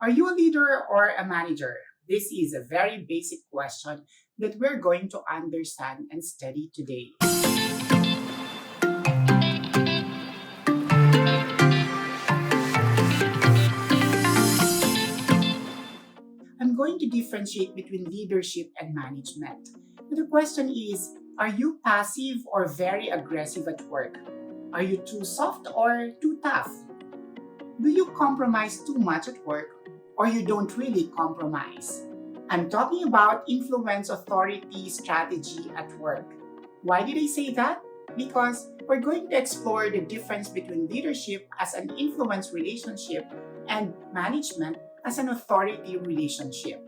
Are you a leader or a manager? This is a very basic question that we're going to understand and study today. I'm going to differentiate between leadership and management. But the question is, are you passive or very aggressive at work? Are you too soft or too tough? Do you compromise too much at work or you don't really compromise? I'm talking about influence authority strategy at work. Why did I say that? Because we're going to explore the difference between leadership as an influence relationship and management as an authority relationship.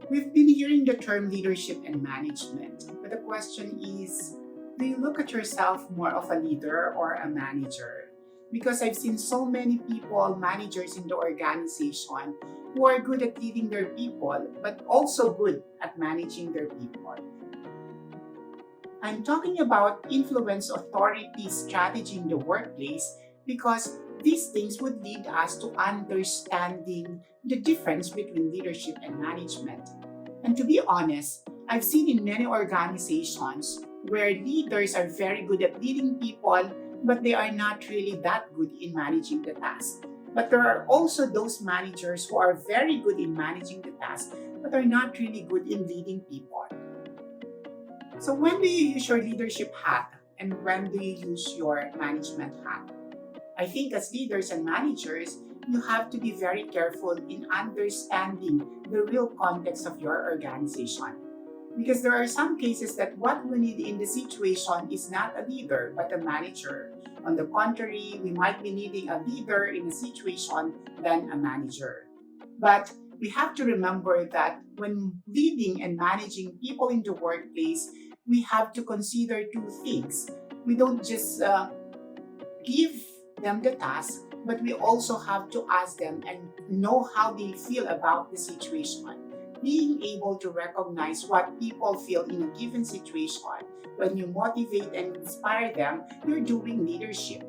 We've been hearing the term leadership and management, but the question is, do you look at yourself more of a leader or a manager? Because I've seen so many people, managers in the organization, who are good at leading their people, but also good at managing their people. I'm talking about influence authority strategy in the workplace because these things would lead us to understanding the difference between leadership and management. And to be honest, I've seen in many organizations where leaders are very good at leading people, but they are not really that good in managing the task. But there are also those managers who are very good in managing the task, but are not really good in leading people. So when do you use your leadership hat and when do you use your management hat? I think as leaders and managers, you have to be very careful in understanding the real context of your organization. Because there are some cases that what we need in the situation is not a leader, but a manager. On the contrary, we might be needing a leader in a situation than a manager. But we have to remember that when leading and managing people in the workplace, we have to consider two things. We don't just give them the task, but we also have to ask them and know how they feel about the situation. Being able to recognize what people feel in a given situation, when you motivate and inspire them, you're doing leadership.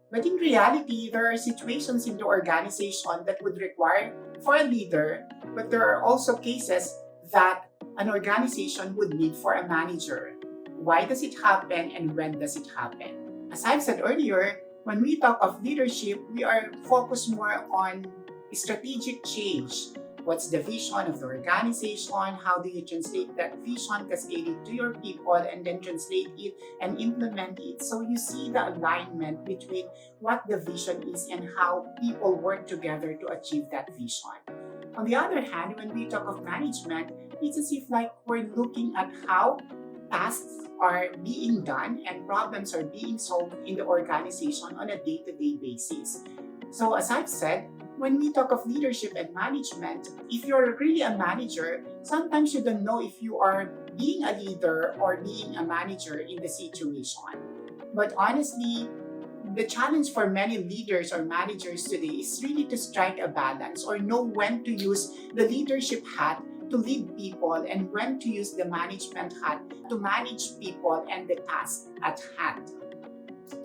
But in reality, there are situations in the organization that would require for a leader, but there are also cases that an organization would need for a manager. Why does it happen and when does it happen? As I've said earlier, when we talk of leadership, we are focused more on strategic change. What's the vision of the organization? How do you translate that vision, cascade it to your people, and then translate it and implement it? So you see the alignment between what the vision is and how people work together to achieve that vision. On the other hand, when we talk of management, it's as if like we're looking at how tasks are being done and problems are being solved in the organization on a day-to-day basis. So as I've said, when we talk of leadership and management, if you're really a manager, sometimes you don't know if you are being a leader or being a manager in the situation. But honestly, the challenge for many leaders or managers today is really to strike a balance or know when to use the leadership hat to lead people and when to use the management hat to manage people and the task at hand.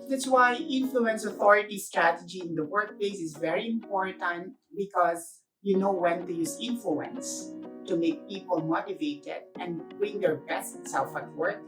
That's why influence authority strategy in the workplace is very important because you know when to use influence to make people motivated and bring their best self at work.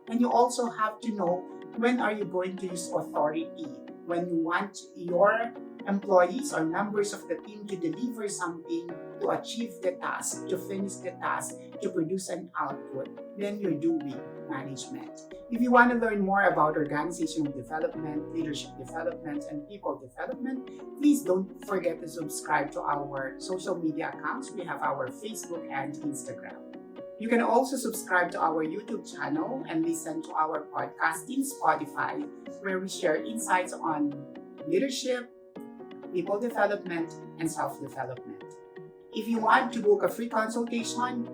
And you also have to know when are you going to use authority when you want your employees or members of the team to deliver something, to achieve the task, to finish the task, to produce an output, then you're doing management. If you want to learn more about organizational development, leadership development, and people development, please don't forget to subscribe to our social media accounts. We have our Facebook and Instagram. You can also subscribe to our YouTube channel and listen to our podcast in Spotify, where we share insights on leadership, people development, and self-development. If you want to book a free consultation,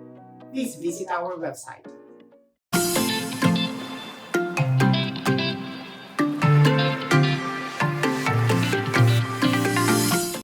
please visit our website.